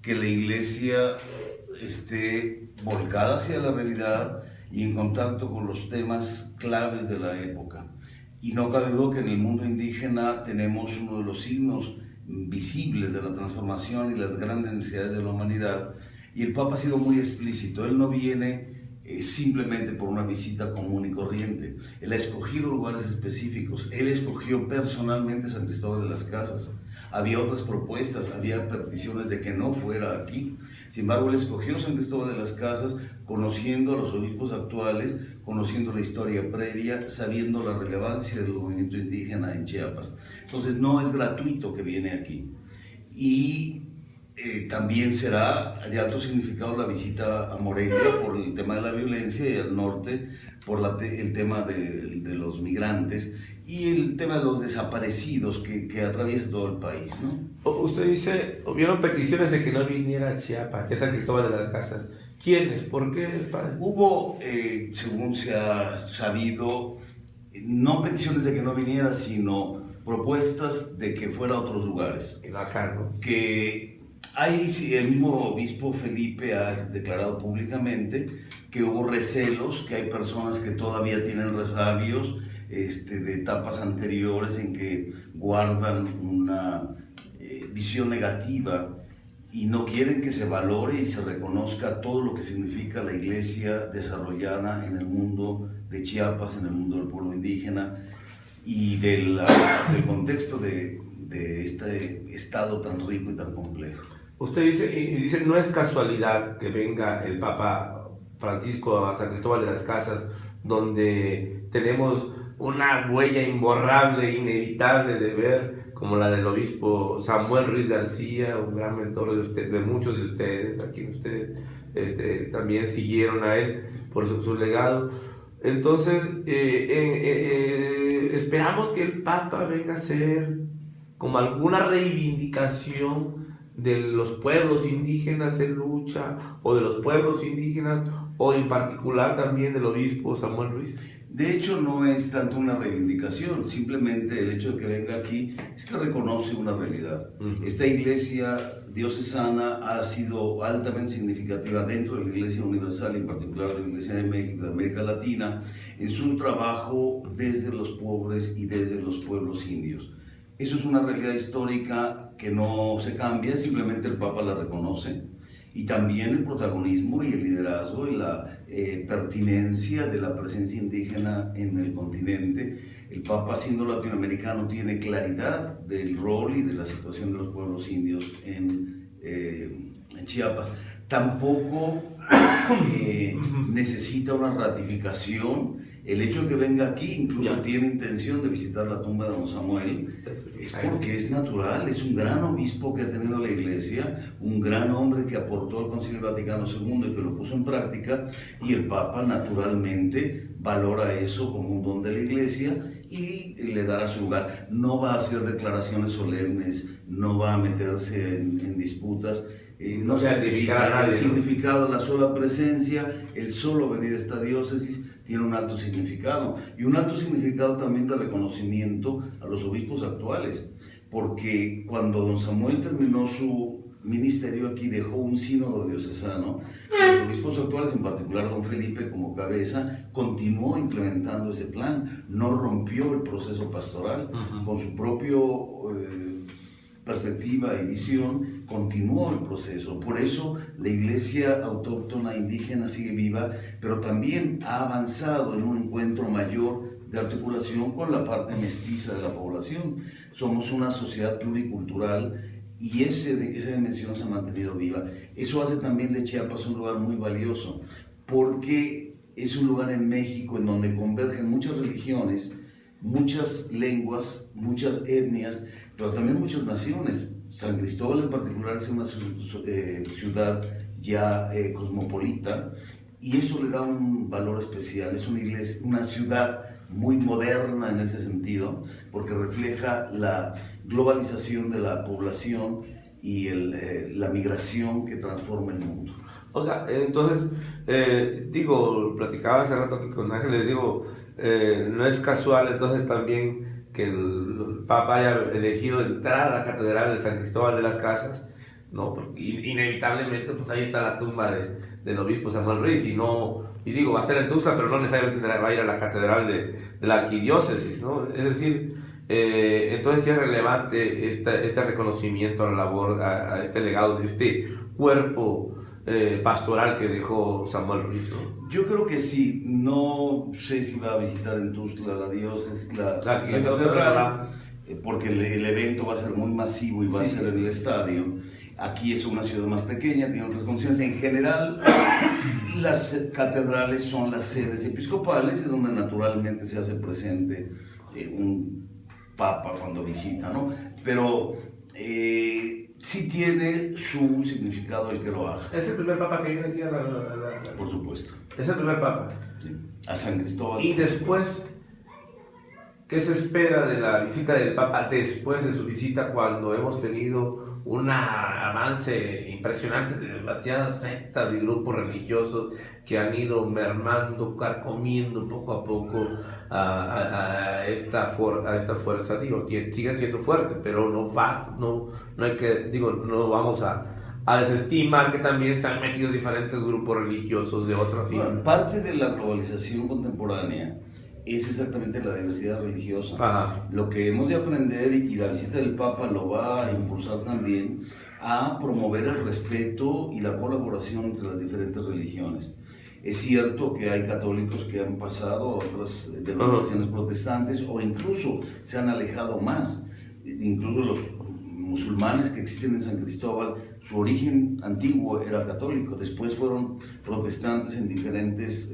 que la iglesia esté volcada hacia la realidad y en contacto con los temas claves de la época. Y no cabe duda que en el mundo indígena tenemos uno de los signos visibles de la transformación y las grandes necesidades de la humanidad. Y el Papa ha sido muy explícito. Él no viene simplemente por una visita común y corriente. Él ha escogido lugares específicos. Él escogió personalmente San Cristóbal de las Casas. Había otras propuestas, había peticiones de que no fuera aquí. Sin embargo, él escogió San Cristóbal de las Casas, conociendo a los obispos actuales, conociendo la historia previa, sabiendo la relevancia del movimiento indígena en Chiapas. Entonces, no es gratuito que viene aquí. Y también será de alto significado la visita a Morelia por el tema de la violencia y al norte por el tema de los migrantes y el tema de los desaparecidos que atraviesa todo el país, ¿no? Usted dice, hubieron peticiones de que no viniera a Chiapas, que es San Cristóbal de las Casas. ¿Quiénes? ¿Por qué, padre? Hubo, según se ha sabido, no peticiones de que no viniera, sino propuestas de que fuera a otros lugares. Acá, ¿no? Que ahí sí, el mismo obispo Felipe ha declarado públicamente que hubo recelos, que hay personas que todavía tienen resabios de etapas anteriores en que guardan una visión negativa y no quieren que se valore y se reconozca todo lo que significa la iglesia desarrollada en el mundo de Chiapas, en el mundo del pueblo indígena y del contexto de este estado tan rico y tan complejo. Usted dice, no es casualidad que venga el Papa Francisco a San Cristóbal de las Casas, donde tenemos una huella imborrable, inevitable de ver, como la del obispo Samuel Ruiz García, un gran mentor de muchos de ustedes, a quien ustedes también siguieron a él por su legado. Entonces, esperamos que el Papa venga a ser como alguna reivindicación de los pueblos indígenas en lucha, o de los pueblos indígenas, o en particular también del obispo Samuel Ruiz. De hecho, no es tanto una reivindicación, simplemente el hecho de que venga aquí es que reconoce una realidad. Esta iglesia diocesana ha sido altamente significativa dentro de la Iglesia Universal, en particular de la Iglesia de México, de América Latina, en su trabajo desde los pobres y desde los pueblos indios. Eso es una realidad histórica que no se cambia, simplemente el Papa la reconoce. Y también el protagonismo y el liderazgo y la pertinencia de la presencia indígena en el continente. El Papa, siendo latinoamericano, tiene claridad del rol y de la situación de los pueblos indios en Chiapas. Tampoco necesita una ratificación. El hecho de que venga aquí, incluso tiene intención de visitar la tumba de don Samuel, es porque es natural, es un gran obispo que ha tenido la iglesia, un gran hombre que aportó al Concilio Vaticano II y que lo puso en práctica, y el Papa naturalmente valora eso como un don de la iglesia y le dará su lugar. No va a hacer declaraciones solemnes, no va a meterse en disputas. No se necesita el significado, la sola presencia, el solo venir a esta diócesis tiene un alto significado, y un alto significado también de reconocimiento a los obispos actuales, porque cuando don Samuel terminó su ministerio aquí dejó un sínodo diocesano. Los obispos actuales, en particular don Felipe como cabeza, continuó implementando ese plan, no rompió el proceso pastoral, con su propio perspectiva y visión, continuó el proceso. Por eso la iglesia autóctona indígena sigue viva, pero también ha avanzado en un encuentro mayor de articulación con la parte mestiza de la población. Somos una sociedad pluricultural y esa dimensión se ha mantenido viva. Eso hace también de Chiapas un lugar muy valioso, porque es un lugar en México en donde convergen muchas religiones, muchas lenguas, muchas etnias, pero también muchas naciones. San Cristóbal en particular es una ciudad ya cosmopolita, y eso le da un valor especial. Es una ciudad muy moderna en ese sentido, porque refleja la globalización de la población y la migración que transforma el mundo. Oiga, entonces, platicaba hace rato con Ángeles, no es casual entonces también que el Papa haya elegido entrar a la Catedral de San Cristóbal de las Casas, ¿no? Porque inevitablemente, pues ahí está la tumba del obispo Samuel Ruiz, y digo, va a ser en Tuxtla, pero no necesariamente va a ir a la catedral de la arquidiócesis, ¿no? Es decir, entonces sí es relevante este reconocimiento a la labor, a este legado de este cuerpo pastoral que dejó Samuel Ruiz, ¿no? Yo creo que sí, no sé si va a visitar en Tuxtla la diócesis, la catedral, porque el evento va a ser muy masivo y va a ser en el estadio. Aquí es una ciudad más pequeña, tiene otras condiciones. En general, las catedrales son las sedes episcopales, es donde naturalmente se hace presente un papa cuando visita, ¿no? Pero sí tiene su significado el que lo haga. ¿Es el primer papa que viene aquí Por supuesto. Es el primer papa. Sí. A San Cristóbal. Y después, ¿qué se espera de la visita del papa después de su visita, cuando hemos tenido un avance impresionante de demasiadas sectas y grupos religiosos que han ido mermando, carcomiendo poco a poco a esta fuerza? Digo, siguen siendo fuertes, pero no hay que, digo, no vamos a desestimar que también se han metido diferentes grupos religiosos de otras. Bueno, parte de la globalización contemporánea es exactamente la diversidad religiosa. Ajá. Lo que hemos de aprender, y la visita del Papa lo va a impulsar también, a promover el respeto y la colaboración entre las diferentes religiones. Es cierto que hay católicos que han pasado a otras denominaciones protestantes, o incluso se han alejado más. Incluso los musulmanes que existen en San Cristóbal, su origen antiguo era católico, después fueron protestantes en diferentes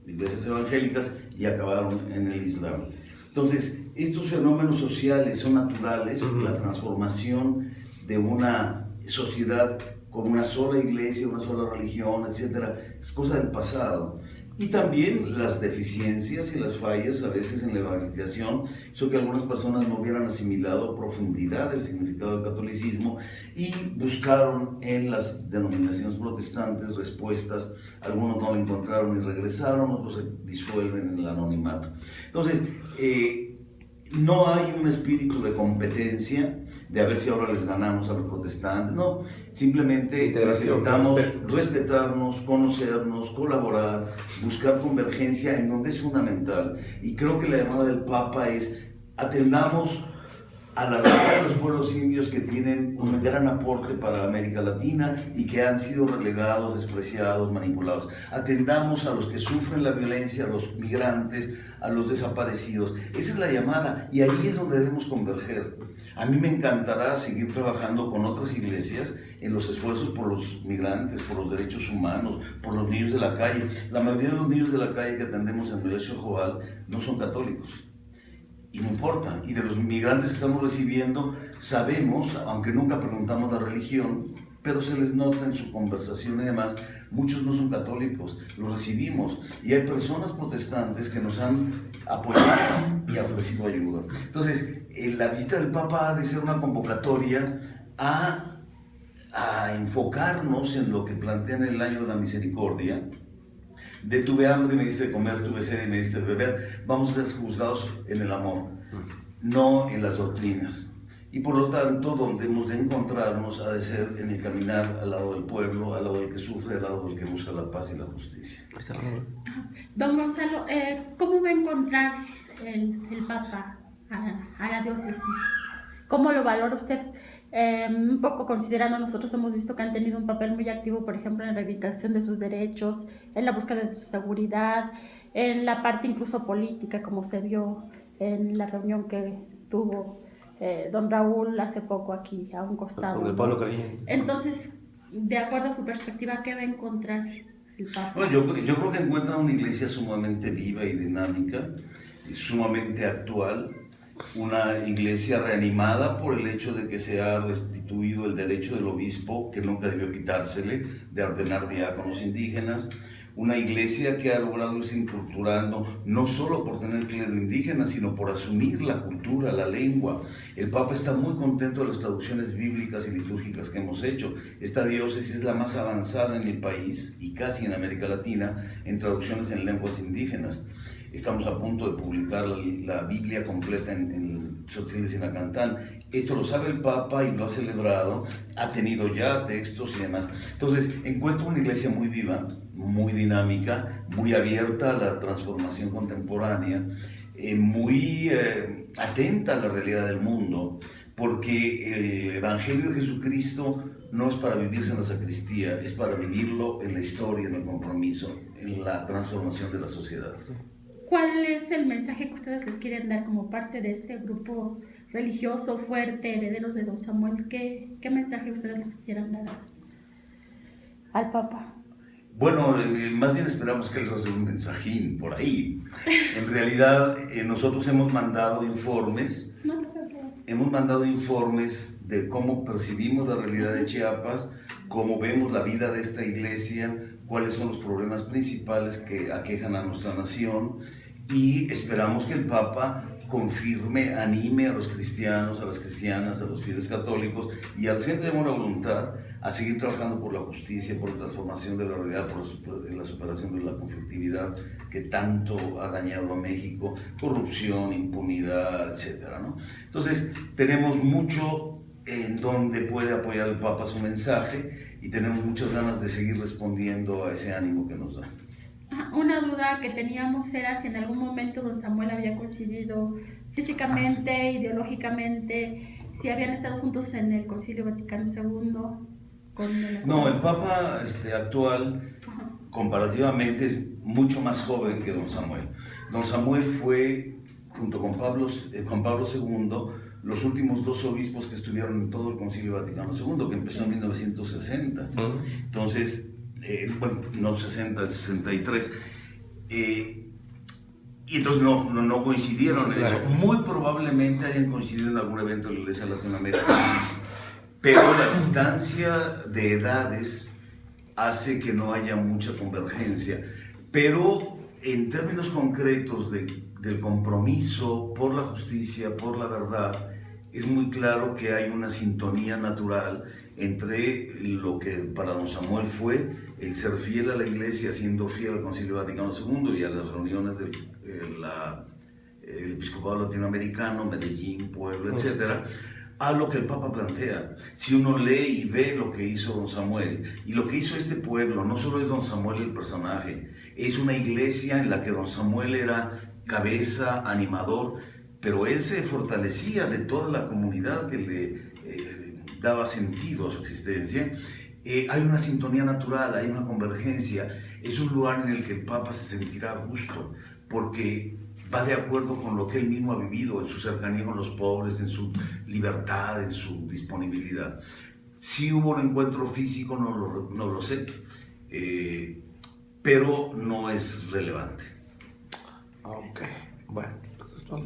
iglesias evangélicas y acabaron en el Islam. Entonces, estos fenómenos sociales son naturales. La transformación de una sociedad con una sola iglesia, una sola religión, etcétera, es cosa del pasado. Y también las deficiencias y las fallas a veces en la evangelización hizo que algunas personas no hubieran asimilado a profundidad el significado del catolicismo y buscaron en las denominaciones protestantes respuestas. Algunos no lo encontraron y regresaron, otros se disuelven en el anonimato. Entonces, no hay un espíritu de competencia, de a ver si ahora les ganamos a los protestantes, no, simplemente necesitamos respetarnos, conocernos, colaborar, buscar convergencia en donde es fundamental. Y creo que la llamada del Papa es: atendamos a la verdad de los pueblos indios que tienen un gran aporte para América Latina y que han sido relegados, despreciados, manipulados. Atendamos a los que sufren la violencia, a los migrantes, a los desaparecidos. Esa es la llamada, y ahí es donde debemos converger. A mí me encantará seguir trabajando con otras iglesias en los esfuerzos por los migrantes, por los derechos humanos, por los niños de la calle. La mayoría de los niños de la calle que atendemos en Melesio Joal no son católicos. Y no importa, y de los migrantes que estamos recibiendo sabemos, aunque nunca preguntamos la religión, pero se les nota en su conversación y demás, muchos no son católicos, los recibimos, y hay personas protestantes que nos han apoyado y ofrecido ayuda. Entonces, la visita del Papa ha de ser una convocatoria a enfocarnos en lo que plantean el año de la misericordia. De tuve hambre y me diste de comer, tuve sed y me diste de beber. Vamos a ser juzgados en el amor, no en las doctrinas. Y por lo tanto, donde hemos de encontrarnos ha de ser en el caminar al lado del pueblo, al lado del que sufre, al lado del que busca la paz y la justicia. Don Gonzalo, ¿cómo va a encontrar el Papa a la diócesis? ¿Cómo lo valora usted? Un poco considerando, nosotros hemos visto que han tenido un papel muy activo, por ejemplo, en la reivindicación de sus derechos, en la búsqueda de su seguridad, en la parte incluso política, como se vio en la reunión que tuvo don Raúl hace poco aquí, a un costado. Con el pueblo cariño. Entonces, de acuerdo a su perspectiva, ¿qué va a encontrar el Papa? Bueno, yo creo que encuentra una iglesia sumamente viva y dinámica, y sumamente actual. Una iglesia reanimada por el hecho de que se ha restituido el derecho del obispo, que nunca debió quitársele, de ordenar diáconos indígenas. Una iglesia que ha logrado irse inculturando, no solo por tener clero indígena, sino por asumir la cultura, la lengua. El Papa está muy contento de las traducciones bíblicas y litúrgicas que hemos hecho. Esta diócesis es la más avanzada en el país y casi en América Latina en traducciones en lenguas indígenas. Estamos a punto de publicar la Biblia completa en Tzotzil de Sinacantán. Esto lo sabe el Papa y lo ha celebrado, ha tenido ya textos y demás. Entonces, encuentro una iglesia muy viva, muy dinámica, muy abierta a la transformación contemporánea, muy atenta a la realidad del mundo, porque el Evangelio de Jesucristo no es para vivirse en la sacristía, es para vivirlo en la historia, en el compromiso, en la transformación de la sociedad. ¿Cuál es el mensaje que ustedes les quieren dar como parte de este grupo religioso fuerte, herederos de Don Samuel? ¿Qué mensaje ustedes les quisieran dar al Papa? Bueno, más bien esperamos que él nos dé un mensajín por ahí. En realidad, nosotros hemos mandado informes. Hemos mandado informes de cómo percibimos la realidad de Chiapas, cómo vemos la vida de esta iglesia, cuáles son los problemas principales que aquejan a nuestra nación, y esperamos que el Papa confirme, anime a los cristianos, a las cristianas, a los fieles católicos y al Centro de Buena Voluntad a seguir trabajando por la justicia, por la transformación de la realidad, por la superación de la conflictividad que tanto ha dañado a México, corrupción, impunidad, etcétera, ¿no? Entonces, tenemos mucho en donde puede apoyar el Papa su mensaje y tenemos muchas ganas de seguir respondiendo a ese ánimo que nos da. Una duda que teníamos era si en algún momento don Samuel había coincidido físicamente, ideológicamente, si habían estado juntos en el Concilio Vaticano II. No, el Papa actual comparativamente es mucho más joven que don Samuel. Don Samuel fue, junto con Pablo II, los últimos dos obispos que estuvieron en todo el Concilio Vaticano II, que empezó en 1960. Entonces, bueno, no 60, 63. Y entonces no coincidieron en eso. Muy probablemente hayan coincidido en algún evento de la Iglesia Latinoamericana, pero la distancia de edades hace que no haya mucha convergencia. Pero en términos concretos del compromiso por la justicia, por la verdad, es muy claro que hay una sintonía natural entre lo que para don Samuel fue el ser fiel a la Iglesia, siendo fiel al Concilio Vaticano II y a las reuniones del Episcopado Latinoamericano, Medellín, Puebla, etcétera, a lo que el Papa plantea. Si uno lee y ve lo que hizo don Samuel y lo que hizo este pueblo, no solo es don Samuel el personaje, es una iglesia en la que don Samuel era cabeza, animador, pero él se fortalecía de toda la comunidad que le daba sentido a su existencia. Hay una sintonía natural, hay una convergencia, es un lugar en el que el Papa se sentirá a gusto, porque va de acuerdo con lo que él mismo ha vivido, en su cercanía con los pobres, en su libertad, en su disponibilidad. Si hubo un encuentro físico, no lo sé, pero no es relevante. Ok, bueno, pues es todo.